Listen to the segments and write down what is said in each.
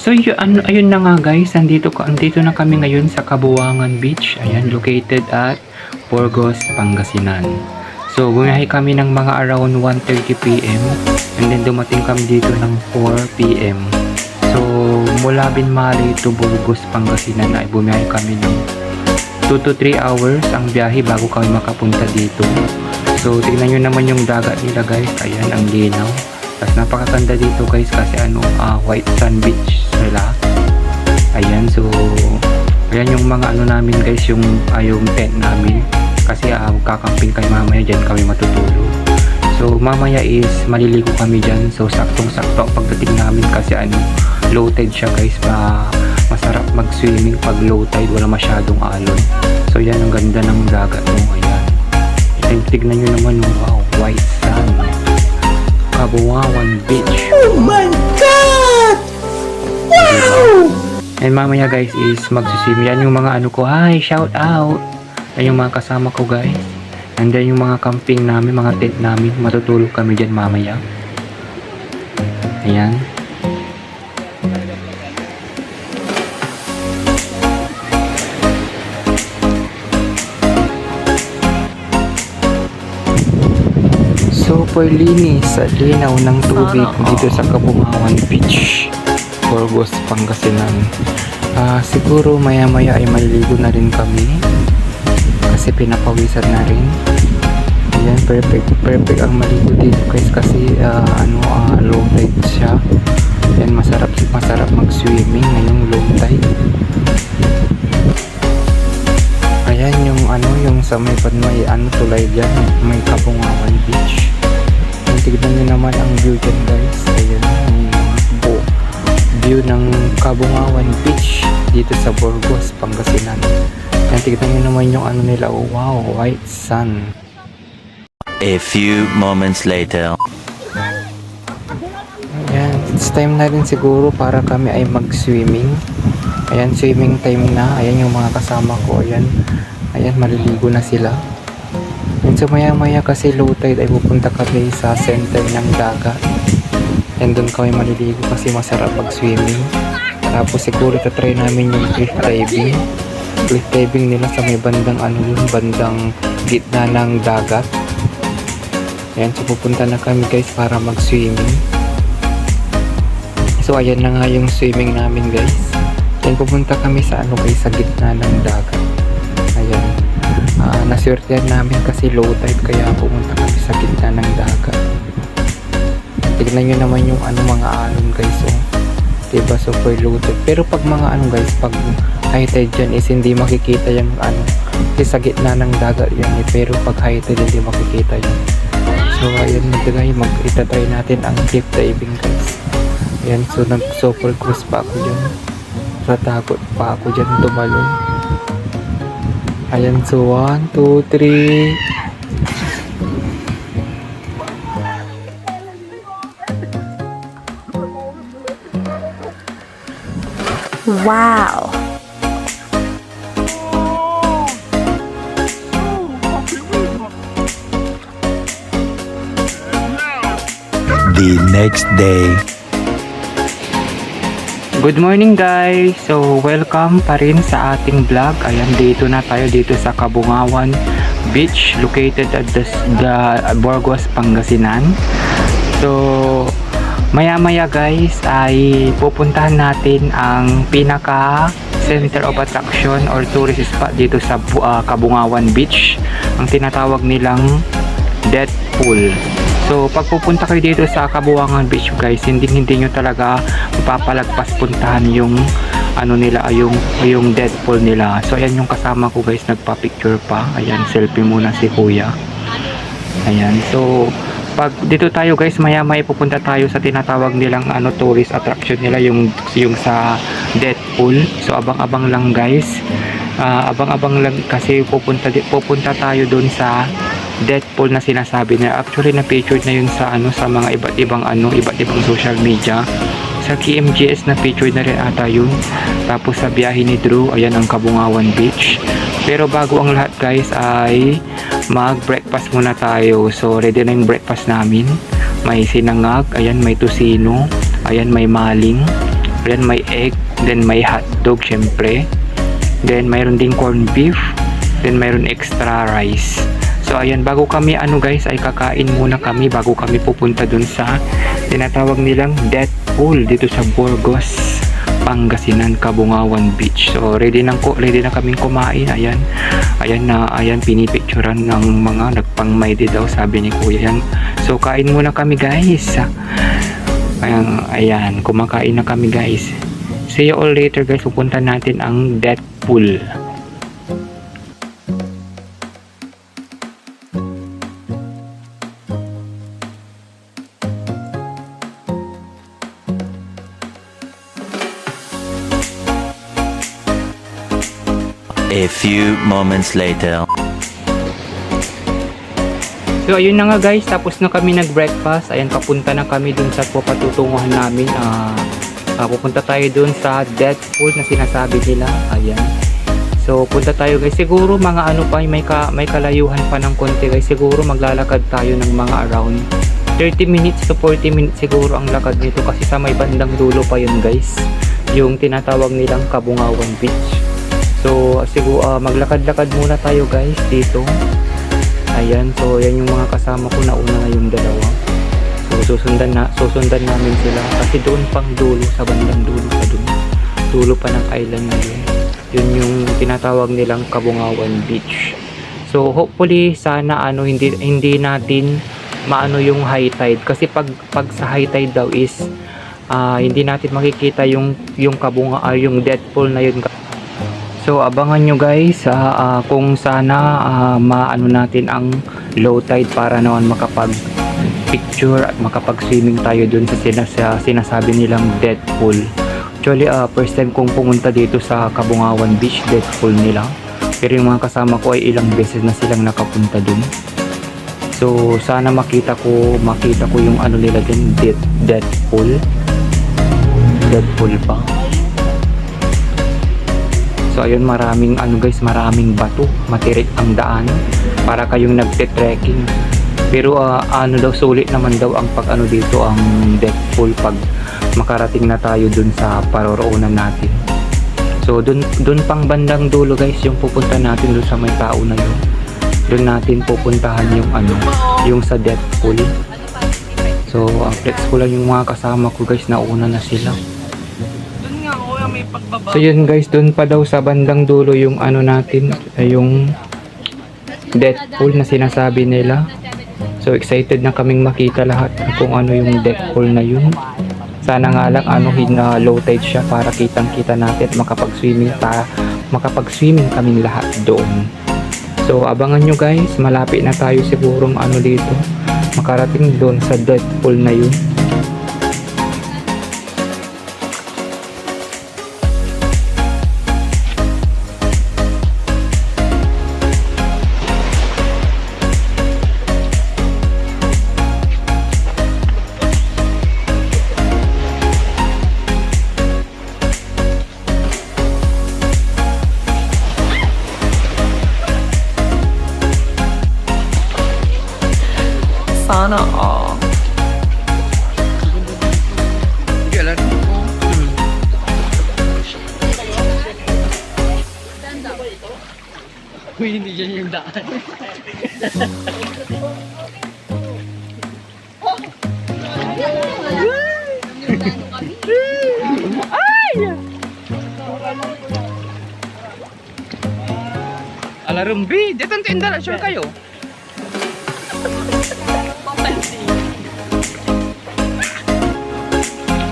So ayun na nga guys, andito na kami ngayon sa Kabuangan Beach. Ayan, located at Burgos, Pangasinan. So bumiyahe kami ng mga around 1:30 PM and then dumating kami dito ng 4 PM. So mula Binmali to Burgos, Pangasinan ay bumiyahe kami ng 2 to 3 hours ang biyahe bago kami makapunta dito. So tingnan nyo naman yung dagat nila guys. Ayan, ang linaw. Tapos napakaganda dito guys kasi white sand beach nila. Ayan, so ayan yung mga namin guys, yung tent namin. Kasi kakamping kay mamaya, dyan kami matutulog. So mamaya is maliligo kami dyan. So saktong-sakto pagdating namin kasi low tide siya guys. Masarap mag-swimming pag low tide, wala masyadong alon. So yan ang ganda ng dagat mo. Ayan, tignan nyo naman, wow, white sand, Kabuangan Beach. Oh my God! Wow! And mamaya guys is magsisim. Yan yung mga ko. Hi, shout out. Yan yung mga kasama ko guys. And then yung mga camping namin, mga tent namin. Matutulog kami dyan mamaya. Ayan. Super linis sa linaw ng tubig dito sa Kabuangan Beach, Burgos, Pangasinan. Siguro maya maya ay maliligo na rin kami kasi pinapawisan na rin. Ayan, perfect ang maligo dito guys kasi low tide siya. Ayan, masarap mag-swimming ngayong low tide. Ayan yung sa may tulay dyan, may Kabuangan Beach. Tignan nyo naman ang view dyan guys. Ayan yung view ng Kabuangan Beach dito sa Burgos, Pangasinan. Ayan, tignan nyo naman yung nila. Wow, white sand. A few moments later. Ayan, it's time na rin siguro para kami ay mag-swimming. Ayan, swimming time na. Ayan yung mga kasama ko. Ayan, maliligo na sila. And so maya maya kasi low tide ay pupunta kami sa center ng dagat. And doon kami maliligo kasi masarap mag-swimming. Tapos siguro tatry namin yung cliff diving. Cliff diving nila sa may bandang bandang gitna ng dagat. Ayan, so pupunta na kami guys para mag-swimming. So ayan na nga yung swimming namin guys. Ayan, pupunta kami sa guys, sa gitna ng dagat. Ayan. Naswertehan namin kasi low tide kaya pumunta kami sa gitna ng dagat. Tignan nyo naman yung mga alon guys. Diba, super low tide. Pero pag mga guys, pag high tide dyan is hindi makikita yung kasi sa gitna ng dagat yan pero pag high tide hindi makikita yun. So ayan guys, itatry natin ang cliff diving guys. Ayan, so nag-super cruise pa ako dyan. Natakot pa ako dyan tumalon. Ayan, so 1, 2, 3. Wow! The next day. Good morning guys! So welcome pa rin sa ating vlog. Ayan, dito na tayo dito sa Kabuangan Beach, located at the Burgos, Pangasinan. So maya maya guys ay pupuntahan natin ang pinaka center of attraction or tourist spot dito sa Kabuangan Beach, ang tinatawag nilang Death Pool. So pag pupunta kayo dito sa Kabuangan Beach guys, hindi nyo talaga mapapalagpas puntahan yung nila, yung death pool nila. So ayan yung kasama ko guys, nagpa-picture pa. Ayan, selfie muna si kuya. Ayan, so pag dito tayo guys, maya maya pupunta tayo sa tinatawag nilang tourist attraction nila, yung sa death pool. So abang-abang lang guys. Abang-abang lang kasi pupunta tayo doon sa death pool na sinasabi na actually na featured na yun sa sa mga iba't ibang social media. Sa KMGS na featured na rin ata yun. Tapos sa biyahe ni Drew, ayan ang Kabuangan Beach. Pero bago ang lahat guys ay mag breakfast muna tayo. So ready na yung breakfast namin. May sinangag, ayan, may tusino, ayan, may maling, then may egg, then may hotdog syempre, then mayroon ding corned beef, then mayroon extra rice. So ayan, bago kami guys ay kakain muna kami bago kami pupunta dun sa tinatawag nilang death pool dito sa Burgos, Pangasinan, Kabungawan Beach. So ready na kaming kumain. Ayan, pinipicturean ng mga nagpangmayde daw, sabi ni Kuya. Yan. So kain muna kami guys. Ayan, kumakain na kami guys. See you all later guys. Pupunta natin ang death pool. A few moments later. So ayun na nga guys, tapos na kami nag-breakfast. Ayan, papunta na kami dun sa patutunguhan namin. Pupunta tayo dun sa death pool na sinasabi nila. Ayan. So punta tayo guys. Siguro mga may kalayuhan pa ng konti guys. Siguro maglalakad tayo ng mga around 30 minutes to 40 minutes siguro ang lakad nito, kasi sa may bandang dulo pa yun guys, yung tinatawag nilang Kabungawan Beach. So siguro maglakad-lakad muna tayo guys dito. Ayan, so yan yung mga kasama ko, na una na yung dalawa. So susundan namin sila, kasi doon pang dulo, sa bandang dulo pa dun. Dulo pa ng island na yun. Yun yung tinatawag nilang Kabungawan Beach. So hopefully sana hindi natin maano yung high tide, kasi pag sa high tide daw is hindi natin makikita yung yung death pool na yun. So abangan nyo guys kung sana maano natin ang low tide para naman makapag picture at makapag swimming tayo dun sa sinasabi nilang death pool. Actually first time kong pumunta dito sa Kabungawan Beach death pool nila, pero yung mga kasama ko ay ilang beses na silang nakapunta dun. So sana makita ko yung nila din, death pool pa. So ayun, maraming maraming bato, matirik ang daan para kayong nagte-trekking. Pero daw sulit naman daw ang dito ang death pool pag makarating na tayo dun sa paroroonan natin. So dun pang bandang dulo guys yung pupunta natin, dun sa may tao na yun. Dun natin pupuntahan yung yung sa death pool. So ang flex ko lang yung mga kasama ko guys, nauna na sila. So yun guys, dun pa daw sa bandang dulo yung natin, yung death pool na sinasabi nila. So excited na kaming makita lahat kung yung death pool na yun. Sana nga lang low tide siya para kitang-kita natin at makapag-swimming kaming lahat doon. So abangan nyo guys, malapit na tayo sigurong dito makarating doon sa death pool na yun. Sana all. Uy, hindi dyan yung daan. Alarumbi, dito ang tinda, sure kayo.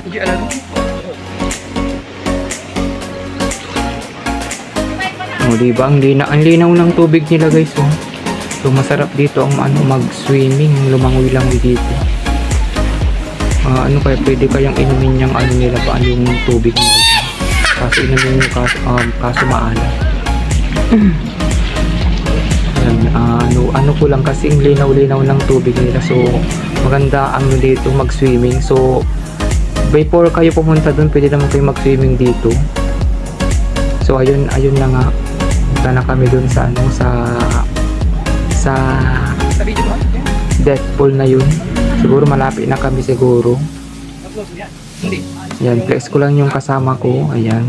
Hindi alam. Diba? Ang linaw ng tubig nila guys. So masarap dito ang mag-swimming, lumangoy-langoy dito. Kaya pwede kayang inumin yung nila pa yung tubig nila. Kaso inumin nyo kaso maalat. Ko lang kasi linaw-linaw ng tubig nila. So maganda dito mag-swimming. So before kayo pumunta doon, pwede naman kayo mag-swimming dito. So ayun na nga. Punta na kami doon sa death pool na yun. Siguro malapit na kami siguro. Hindi. Yan, flex ko lang yung kasama ko. Ayan.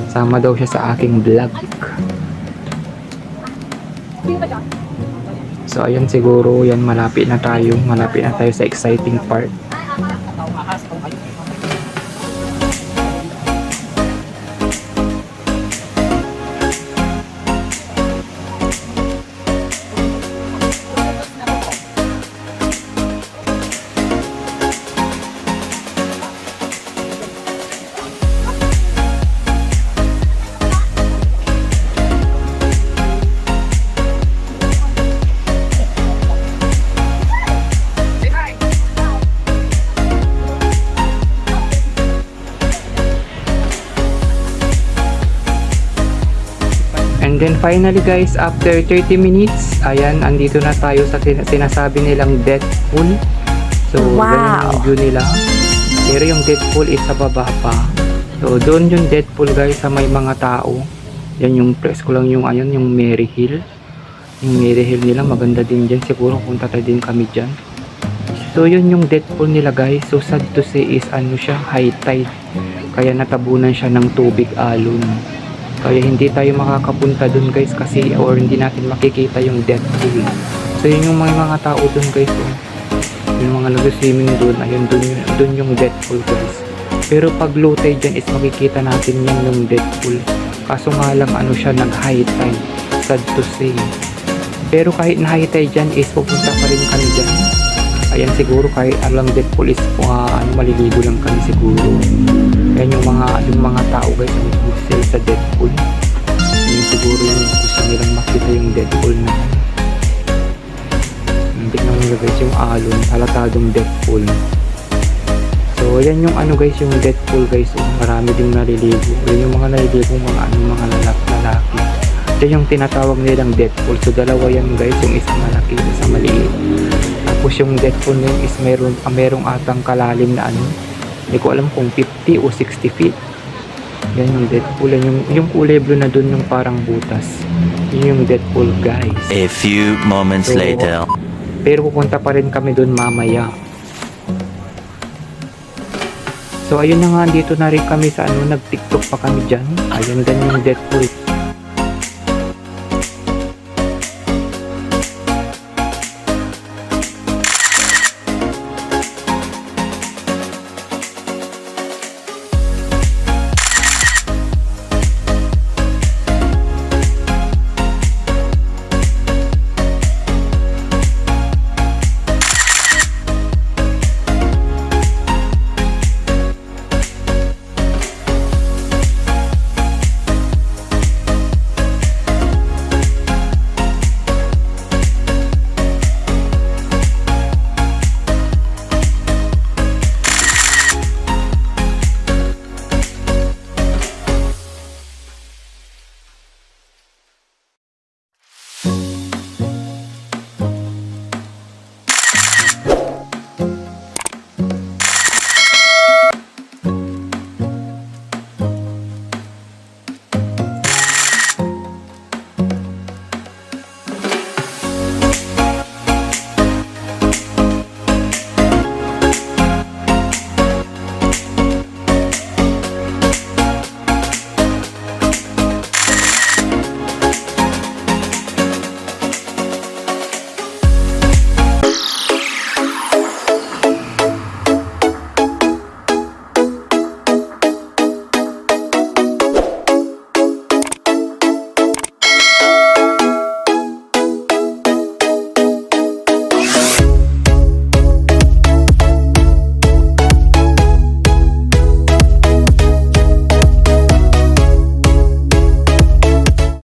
Sama daw siya sa aking vlog. So, ayan siguro. Yan, malapit na tayo. Malapit na tayo sa exciting part. And then finally guys, after 30 minutes, ayan, andito na tayo sa sinasabi nilang Deadpool. So, ganyan yung view nila. Pero yung Deadpool is sa baba pa. So, doon yung Deadpool guys sa may mga tao. Yan yung press ko lang yung ayun, yung Mary Hill. Yung Mary Hill nila, maganda din dyan. Siguro punta tayo din kami dyan. So, yun yung Deadpool nila guys. So, sad to say is ano siya, high tide. Kaya natabunan siya ng tubig alon. Kaya hindi tayo makakapunta dun guys kasi or hindi natin makikita yung Deadpool. So yun yung mga tao dun guys. Oh. Yung mga nag-swimming dun, ayun dun yung Deadpool guys. Pero pag low tide dyan is makikita natin yan yung Deadpool. Kaso nga lang ano siya nag-high tide. Sad to say. Pero kahit na high tide dyan is pupunta pa rin kami dyan. Ayan siguro kahit alang Deadpool is maliligo lang kami siguro. Yan yung mga tao guys ang gusto sa Deadpool. Yung siguro yung gusto nilang makita yung Deadpool na. Tignan mo guys yung alon, halatadong Deadpool. So yan yung ano guys yung Deadpool guys. Marami ding naliligo. Yan yung mga naliligo mga lalaki. Yan yung tinatawag nilang Deadpool. So dalawa yan guys, yung isang malaki, isang maliit. Tapos yung Deadpool na yun is merong atang kalalim na ano. Hindi ko alam kung 50 o 60 feet. Yan yung Deadpool. Yung kulay blue na dun yung parang butas. Yun yung Deadpool guys. A few moments later. Pero pupunta pa rin kami dun mamaya. So ayun na nga, dito na rin kami sa nag-TikTok pa kami dyan. Ayun din yung Deadpool.